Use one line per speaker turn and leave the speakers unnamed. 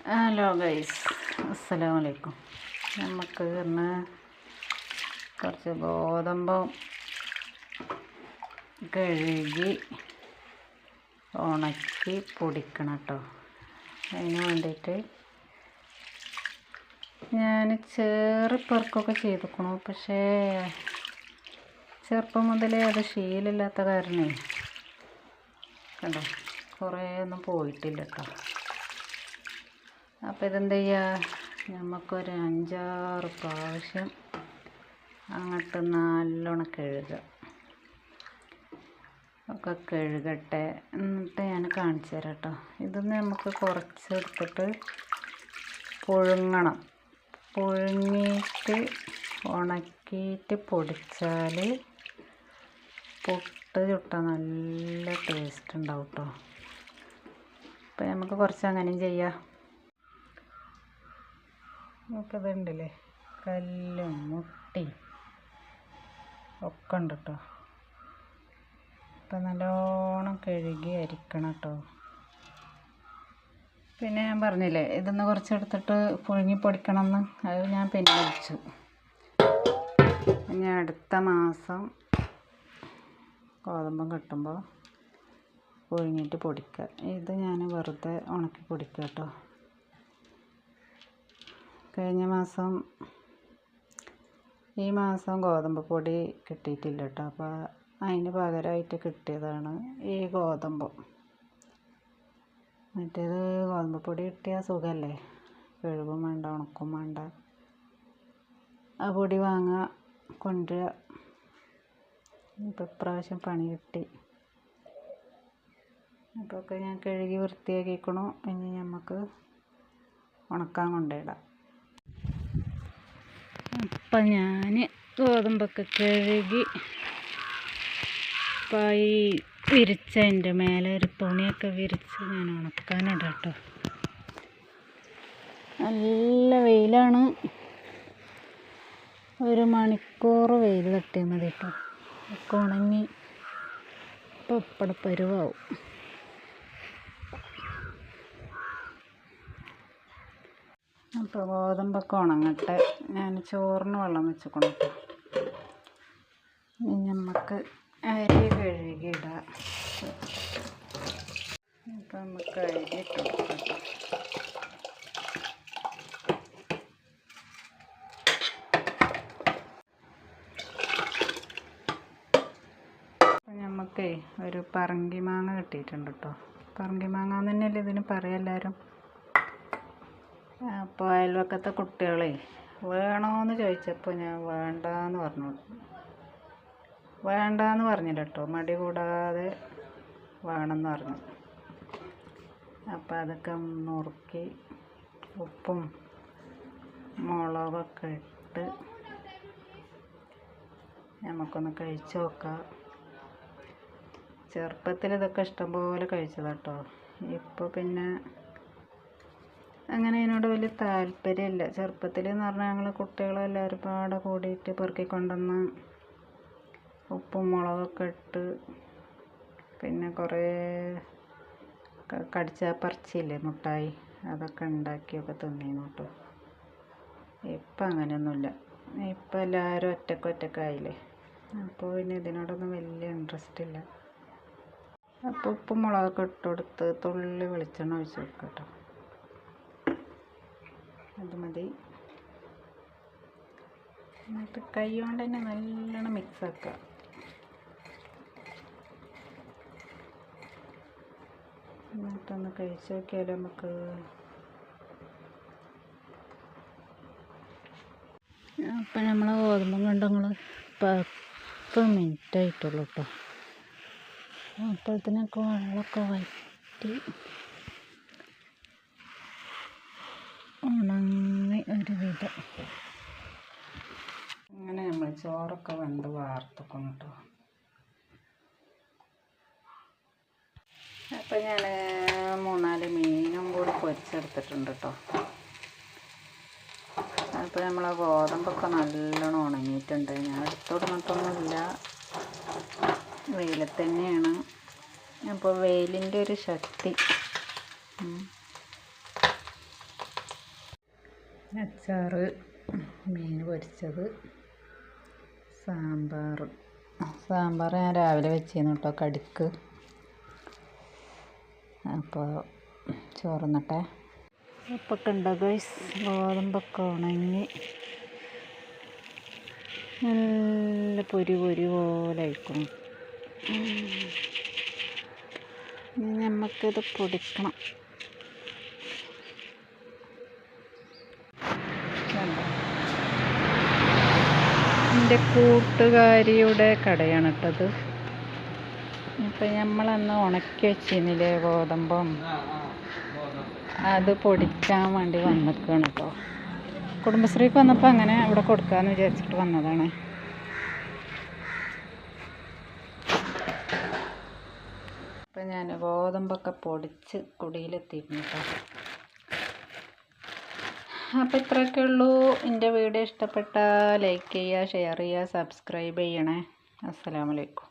Hello guys, അസ്സലാമു അലൈക്കും. നമുക്ക് ഇന്ന് കുറച്ച് ഗോതമ്പ് കഴുകി ഉണക്കി പൊടിക്കണം കേട്ടോ. അതിന് വേണ്ടിയിട്ട് ഞാൻ ചേറിപ്പറക്കൊക്കെ ചെയ്തിരിക്കണു. പക്ഷേ ചെറുപ്പം മുതലേ അത് ശീലമില്ലാത്ത കാരണേ കണ്ടോ കുറേ ഒന്നും പോയിട്ടില്ല കേട്ടോ. അപ്പോൾ ഇതെന്താ ചെയ്യുക, നമുക്കൊരു 5-6 പ്രാവശ്യം അങ്ങോട്ട് നല്ലോണം കഴുകുക. ഒക്കെ കഴുകട്ടെ, എന്നിട്ട് ഞാൻ കാണിച്ചു തരാം കേട്ടോ. ഇതൊന്ന് നമുക്ക് കുറച്ചെടുത്തിട്ട് പുഴുങ്ങണം. പുഴുങ്ങിയിട്ട് ഉണക്കിയിട്ട് പൊടിച്ചാൽ പുട്ട് ചുട്ടാൽ നല്ല ടേസ്റ്റ് ഉണ്ടാവും കേട്ടോ. അപ്പോൾ നമുക്ക് കുറച്ച് അങ്ങനെയും ചെയ്യാം. നമുക്കിതുണ്ടല്ലേ, കല്ലും മുട്ടി ഒക്കെ ഉണ്ട് കേട്ടോ. അപ്പം നല്ലോണം കഴുകി അരിക്കണം കേട്ടോ. പിന്നെ ഞാൻ പറഞ്ഞില്ലേ ഇതൊന്ന് കുറച്ചെടുത്തിട്ട് പുഴുങ്ങി പൊടിക്കണം എന്ന്, അത് ഞാൻ പിന്നെ വെച്ചു. ഇനി അടുത്ത മാസം ഗോതമ്പം കിട്ടുമ്പോൾ പുഴുങ്ങിയിട്ട് പൊടിക്കുക. ഇത് ഞാൻ വെറുതെ ഉണക്കി പൊടിക്കുക കേട്ടോ. ഈ മാസം ഗോതമ്പ് പൊടി കിട്ടിയിട്ടില്ല കേട്ടോ. അപ്പോൾ അതിന് പകരമായിട്ട് കിട്ടിയതാണ് ഈ ഗോതമ്പ്. മറ്റേത് ഗോതമ്പ് പൊടി കിട്ടിയാൽ സുഖമല്ലേ, കഴുകും വേണ്ട ഉണക്കും വേണ്ട. ആ പൊടി വാങ്ങുക, കൊണ്ടുവരിക. ഇപ്പോൾ ഇപ്രാവശ്യം പണി കിട്ടി. അപ്പോൾ ഒക്കെ ഞാൻ കഴുകി വൃത്തിയാക്കിക്കണു. ഇനി നമുക്ക് ഉണക്കാൻ കൊണ്ടുപോയിടാം. അപ്പം ഞാൻ ഗോതമ്പൊക്കെ കഴുകി പായി വിരിച്ചതിൻ്റെ മേലെ ഒരു തുണിയൊക്കെ വിരിച്ച് ഞാൻ ഉണക്കാനിടാം കേട്ടോ. നല്ല വെയിലാണ്, 1 മണിക്കൂർ വെയിൽ തട്ടിയാൽ മതി കേട്ടോ. ഒക്കെ ഉണങ്ങി പപ്പട പരുവാവും. അപ്പോൾ ഗോതമ്പൊക്കെ ഉണങ്ങട്ടെ. ഞാൻ ചോറിന് വെള്ളം വെച്ചിക്കണം കേട്ടോ. ഇനി നമുക്ക് അരി കഴുകിയിടാം. അപ്പം നമുക്ക് അരി ഇട്ട് കൊടുക്കാം കേട്ടോ. അപ്പം നമുക്കേ ഒരു പറങ്കി മാങ്ങ കിട്ടിയിട്ടുണ്ട് കേട്ടോ. പറങ്കി മാങ്ങ എന്ന് തന്നെയല്ലേ ഇതിന് പറയാം എല്ലാവരും. അപ്പോൾ അയൽവക്കത്തെ കുട്ടികളെ വേണമെന്ന് ചോദിച്ചപ്പോൾ ഞാൻ വേണ്ടാന്ന് പറഞ്ഞില്ല കേട്ടോ. മടി കൂടാതെ വേണമെന്ന് പറഞ്ഞു. അപ്പോൾ അതൊക്കെ നുറുക്കി ഉപ്പും മുളകൊക്കെ ഇട്ട് നമുക്കൊന്ന് കഴിച്ച് നോക്കാം. ചെറുപ്പത്തിൽ ഇതൊക്കെ ഇഷ്ടംപോലെ കഴിച്ചതാട്ടോ. ഇപ്പോൾ പിന്നെ അങ്ങനെ അതിനോട് വലിയ താല്പര്യമില്ല. ചെറുപ്പത്തിൽ എന്ന് പറഞ്ഞാൽ ഞങ്ങൾ കുട്ടികളെല്ലാവരും പാടെ കൂടിയിട്ട് പെറുക്കിക്കൊണ്ടുവന്ന് ഉപ്പും മുളകൊക്കെ ഇട്ട് പിന്നെ കുറേ കടിച്ചാൽ പറിച്ചില്ലേ മുട്ടായി, അതൊക്കെ ഉണ്ടാക്കിയൊക്കെ തിന്നിരുന്നു കേട്ടോ. ഇപ്പം അങ്ങനെയൊന്നുമില്ല. ഇപ്പം എല്ലാവരും ഒറ്റക്കായില്ലേ. അപ്പോൾ പിന്നെ ഇതിനോടൊന്നും വലിയ ഇൻട്രസ്റ്റ് ഇല്ല. അപ്പോൾ ഉപ്പും മുളകൊക്കെ ഇട്ട് കൊടുത്ത് തുള്ളി വെളിച്ചെണ്ണ ഒഴിച്ച് കൊടുക്കുക കേട്ടോ. അത് മതി. എന്നിട്ട് കൈ കൊണ്ട് തന്നെ നല്ലോണം മിക്സ് ആക്കുക. എന്നിട്ടൊന്ന് കഴിച്ച് നോക്കിയാലോ നമുക്ക്. അപ്പം നമ്മൾ ഗോതമ്പം കൊണ്ട് ഞങ്ങൾ 10 മിനിറ്റ് ആയിട്ടുള്ളൂ കേട്ടോ. അപ്പോഴത്തേനൊക്കെ വെള്ളമൊക്കെ വറ്റി ഉണങ്ങി ഒരു വിധം. അങ്ങനെ നമ്മൾ ചോറൊക്കെ വെന്ത് വാർത്തുക്കണം കേട്ടോ. അപ്പം ഞാൻ 3-4 മീനും കൂടി പൊരിച്ചെടുത്തിട്ടുണ്ട് കേട്ടോ. അപ്പോൾ നമ്മൾ ഗോതമ്പൊക്കെ നല്ലോണം ഉണങ്ങിയിട്ടുണ്ട്. ഞാൻ എടുത്തുകൊടുന്നിട്ടൊന്നുമില്ല, വെയിലത്ത് തന്നെയാണ്. അപ്പോൾ വെയിലിൻ്റെ ഒരു ശക്തി അച്ചാറ്, മീൻ പൊരിച്ചത്, സാമ്പാർ ഞാൻ രാവിലെ വെച്ചിരുന്നു കേട്ടോ കടിക്ക്. അപ്പോൾ ചോറുന്നട്ടെ. ഉപ്പൊക്കെ ഉണ്ടോ ഗൈസ്? ഗോതമ്പൊക്കെ ഉണങ്ങി നല്ല പൊരി പോലെ ആയിക്കണം. നമുക്കിത് പൊടിക്കണം. എൻ്റെ കൂട്ടുകാരിയുടെ കടയാണ് ഇട്ടത്. ഇപ്പം നമ്മളന്ന് ഉണക്കി വെച്ചിരുന്നില്ലേ ഗോതമ്പം, അത് പൊടിക്കാൻ വേണ്ടി വന്നിക്കാണ് കേട്ടോ. കുടുംബശ്രീക്ക് വന്നപ്പോൾ അങ്ങനെ അവിടെ കൊടുക്കാമെന്ന് വിചാരിച്ചിട്ട് വന്നതാണ്. ഇപ്പം ഞാൻ ഗോതമ്പൊക്കെ പൊടിച്ച് കുടിയിലെത്തിയിരുന്നു കേട്ടോ. അപ്പോൾ ഇത്രയൊക്കെ ഉള്ളൂ. എൻ്റെ വീഡിയോ ഇഷ്ടപ്പെട്ടാൽ ലൈക്ക് ചെയ്യുക, ഷെയർ ചെയ്യുക, സബ്സ്ക്രൈബ് ചെയ്യണേ. അസ്സലാമു അലൈക്കും.